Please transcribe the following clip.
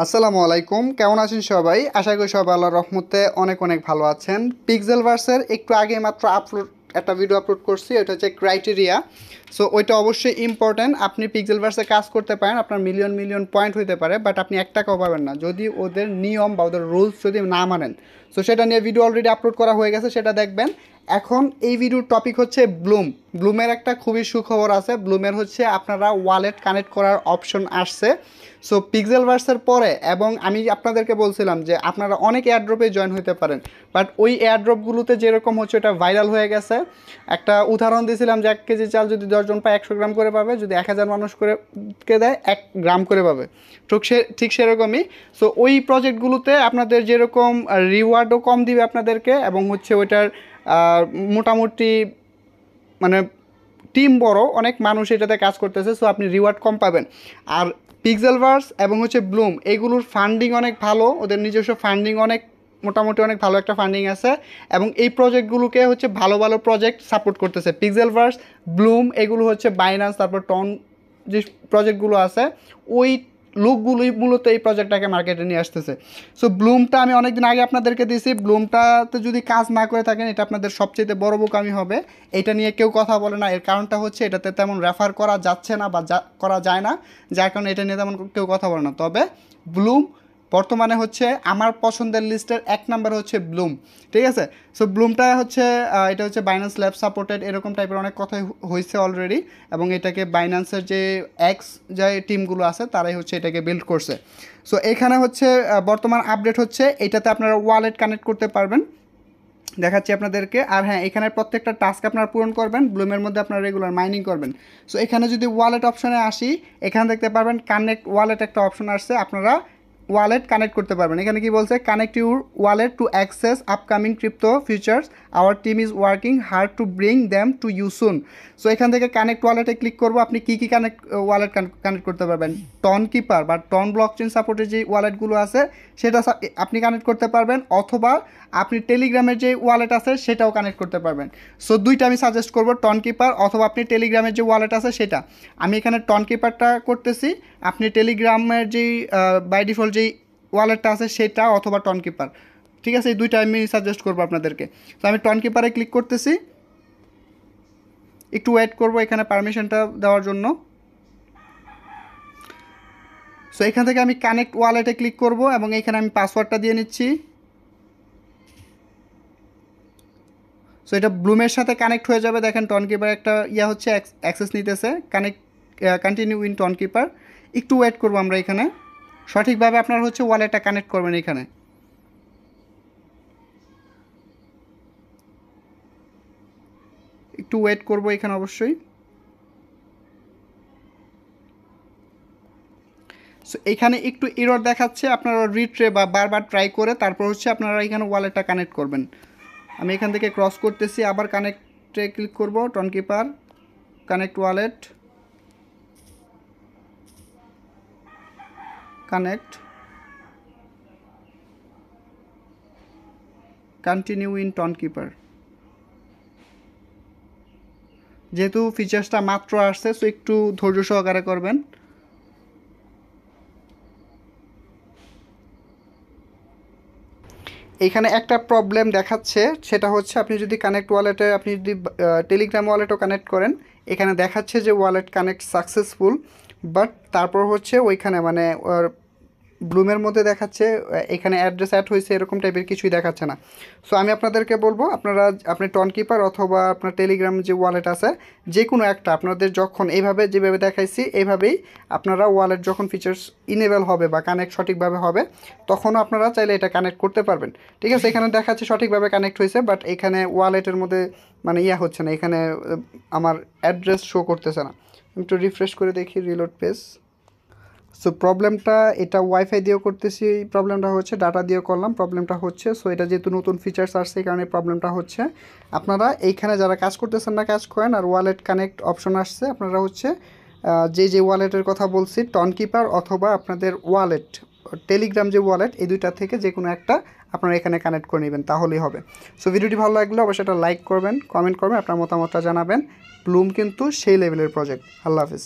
আসসালামু আলাইকুম, কেমন আছেন সবাই? আশা করি সবাই আল্লাহর রহমতে অনেক অনেক ভালো আছেন। পিক্সেলভার্সের একটু আগে মাত্র একটা ভিডিও আপলোড করছি, এটা হচ্ছে ক্রাইটেরিয়া। সো ওইটা অবশ্যই ইম্পর্ট্যান্ট। আপনি পিক্সেলভার্সে কাজ করতে পারেন, আপনার মিলিয়ন মিলিয়ন পয়েন্ট হতে পারে, বাট আপনি এক টাকাও পাবেন না যদি ওদের নিয়ম বা ওদের রুলস যদি না মানেন। সো সেটা নিয়ে ভিডিও অলরেডি আপলোড করা হয়ে গেছে, সেটা দেখবেন। এখন এই ভিডিওর টপিক হচ্ছে ব্লুমের একটা খুবই সুখবর আছে। ব্লুমের হচ্ছে আপনারা ওয়ালেট কানেক্ট করার অপশন আসছে। সো পিক্সেলভার্সের পরে, এবং আমি আপনাদেরকে বলছিলাম যে আপনারা অনেক এয়ারড্রপে জয়েন হতে পারেন, বাট ওই এয়ারড্রপগুলোতে যেরকম হচ্ছে ওটা ভাইরাল হয়ে গেছে। একটা উদাহরণ দিয়েছিলাম যে 1 কেজি চাল যদি 10 জন পায় 100 গ্রাম করে পাবে, যদি 1000 মানুষ করে দেয় 1 গ্রাম করে পাবে। ঠিক সেরকমই। সো ওই প্রজেক্টগুলোতে আপনাদের যেরকম রিওয়ার্ডও কম দিবে আপনাদেরকে, এবং হচ্ছে ওইটার মোটামুটি মানে টিম বড়, অনেক মানুষ এটাতে কাজ করতেছে, সো আপনি রিওয়ার্ড কম পাবেন। আর পিক্সেলভার্স এবং হচ্ছে ব্লুম এইগুলোর ফান্ডিং অনেক ভালো, ওদের নিজস্ব ফান্ডিং অনেক মোটামুটি অনেক ভালো একটা ফান্ডিং আছে, এবং এই প্রজেক্টগুলোকে হচ্ছে ভালো ভালো প্রজেক্ট সাপোর্ট করতেছে। পিক্সেলভার্স, ব্লুম এগুলো হচ্ছে বাইন্যান্স, তারপর টন যে প্রজেক্টগুলো আছে ওই লোকগুলোই মূলত এই প্রজেক্টটাকে মার্কেটে নিয়ে আসতেছে। সো ব্লুমটা আমি অনেকদিন আগে আপনাদেরকে দিয়েছি। ব্লুমটাতে যদি কাজ না করে থাকেন, এটা আপনাদের সবচেয়ে বড় বোকামি হবে। এটা নিয়ে কেউ কথা বলে না, এর কারণটা হচ্ছে এটাতে তেমন রেফার করা যাচ্ছে না বা করা যায় না, যার কারণে এটা নিয়ে তেমন কেউ কথা বলে না। তবে ব্লুম বর্তমানে হচ্ছে আমার পছন্দের লিস্টের 1 নাম্বার হচ্ছে ব্লুম, ঠিক আছে। সো ব্লুমটা হচ্ছে এটা হচ্ছে বাইন্যান্স ল্যাব সাপোর্টেড, এরকম টাইপের অনেক কথাই হয়েছে অলরেডি, এবং এটাকে বাইন্যান্সের যে যে টিমগুলো আছে তারাই হচ্ছে এটাকে বিল্ড করছে। সো এখানে হচ্ছে বর্তমান আপডেট হচ্ছে এটাতে আপনারা ওয়ালেট কানেক্ট করতে পারবেন, দেখাচ্ছি আপনাদেরকে। আর হ্যাঁ, এখানে প্রত্যেকটা টাস্ক আপনারা পূরণ করবেন, ব্লুমের মধ্যে আপনারা রেগুলার মাইনিং করবেন। সো এখানে যদি ওয়ালেট অপশনে আসি, এখানে দেখতে পারবেন কানেক্ট ওয়ালেট একটা অপশন আসছে, আপনারা ওয়ালেট কানেক্ট করতে পারবেন। এখানে কি বলছে, connect your wallet to access upcoming crypto features, our team is working hard to bring them to you soon. So এখান থেকে কানেক্ট ওয়ালেটে ক্লিক করবো। আপনি কী কী ওয়ালেট কানেক্ট করতে পারবেন, টন কিপার বা টন ব্লকচেন সাপোর্টের যে ওয়ালেটগুলো আছে সেটা আপনি কানেক্ট করতে পারবেন, অথবা আপনি টেলিগ্রামের যে ওয়ালেট আছে সেটাও কানেক্ট করতে পারবেন। সো দুইটা আমি সাজেস্ট করবো, টন কিপার অথবা আপনি টেলিগ্রামের যে ওয়ালেট আছে সেটা। আমি এখানে টন কিপারটা করতেছি, আপনি টেলিগ্রামের যেই বাই ডিফল্ট যেই ওয়ালেটটা আছে সেটা অথবা টন কিপার, ঠিক আছে, এই দুইটা আমি সাজেস্ট করবো আপনাদেরকে। তো আমি টন কিপারে ক্লিক করতেছি, একটু ওয়েট করবো এখানে পারমিশনটা দেওয়ার জন্য। সো এখান থেকে আমি কানেক্ট ওয়ালেটে ক্লিক করব, এবং এখানে আমি পাসওয়ার্ডটা দিয়ে নিচ্ছি। সো এটা ব্লুমের সাথে কানেক্ট হয়ে যাবে। দেখেন টন কিপার একটা হচ্ছে অ্যাক্সেস নিতেছে, কন্টিনিউ ইন টন কিপার। একটু ওয়েট করবো আমরা এখানে, সঠিকভাবে আপনারা হচ্ছে ওয়ালেটটা কানেক্ট করবেন। এখানে একটু ওয়েট করবো এখানে অবশ্যই। সো এখানে একটু এরর দেখাচ্ছে, আপনারা রিট্রে বা বারবার ট্রাই করে তারপর হচ্ছে আপনারা এখানে ওয়ালেটটা কানেক্ট করবেন। আমি এখান থেকে ক্রস করতেছি, আবার কানেক্টে ক্লিক করব, Tonkeeper, connect wallet, connect, continue in Tonkeeper. যেহেতু ফিচার্সটা মাত্র আসছে, সো একটু ধৈর্য সহকারে করবেন। এখানে একটা প্রবলেম দেখাচ্ছে, সেটা হচ্ছে আপনি যদি কানেক্ট ওয়ালেটে আপনি যদি টেলিগ্রাম ওয়ালেটও কানেক্ট করেন, এখানে দেখাচ্ছে যে ওয়ালেট কানেক্ট সাকসেসফুল, বাট তারপর হচ্ছে ওইখানে মানে ব্লুমের মধ্যে দেখাচ্ছে এখানে অ্যাড্রেস অ্যাড হয়েছে, এরকম টাইপের কিছুই দেখাচ্ছে না। সো আমি আপনাদেরকে বলবো, আপনি টন কিপার অথবা আপনার টেলিগ্রাম যে ওয়ালেট আছে যে কোনো একটা আপনাদের যখন এইভাবে যেভাবে দেখাইছি এইভাবেই আপনারা ওয়ালেট যখন ফিচার্স ইনেবল হবে বা কানেক্ট সঠিকভাবে হবে, তখনও আপনারা চাইলে এটা কানেক্ট করতে পারবেন, ঠিক আছে। এখানে দেখাচ্ছে সঠিকভাবে কানেক্ট হয়েছে, বাট এখানে ওয়ালেটের মধ্যে মানে হচ্ছে না, এখানে আমার অ্যাড্রেস শো করতেছে না। একটু রিফ্রেশ করে দেখি, রিলোড পেজ। সো প্রবলেমটা এটা ওয়াইফাই দিয়েও করতেছি, এই প্রবলেমটা হচ্ছে, ডাটা দিয়েও করলাম, প্রবলেমটা হচ্ছে। সো এটা যেহেতু নতুন ফিচার্স আসছে এই কারণে প্রবলেমটা হচ্ছে। আপনারা এইখানে যারা কাজ করতেছেন না কাজ করেন, আর ওয়ালেট কানেক্ট অপশন আসছে, আপনারা হচ্ছে যে ওয়ালেটের কথা বলছি টন কিপার অথবা আপনাদের ওয়ালেট টেলিগ্রাম যে ওয়ালেট, এই দুইটা থেকে যে কোনো একটা আপনারা এখানে কানেক্ট করে নেবেন, তাহলেই হবে। সো ভিডিওটি ভালো লাগলে অবশ্যই এটা লাইক করবেন, কমেন্ট করবেন, আপনার মতামতটা জানাবেন। ব্লুম কিন্তু সেই লেভেলের প্রজেক্ট। আল্লাহ হাফিজ।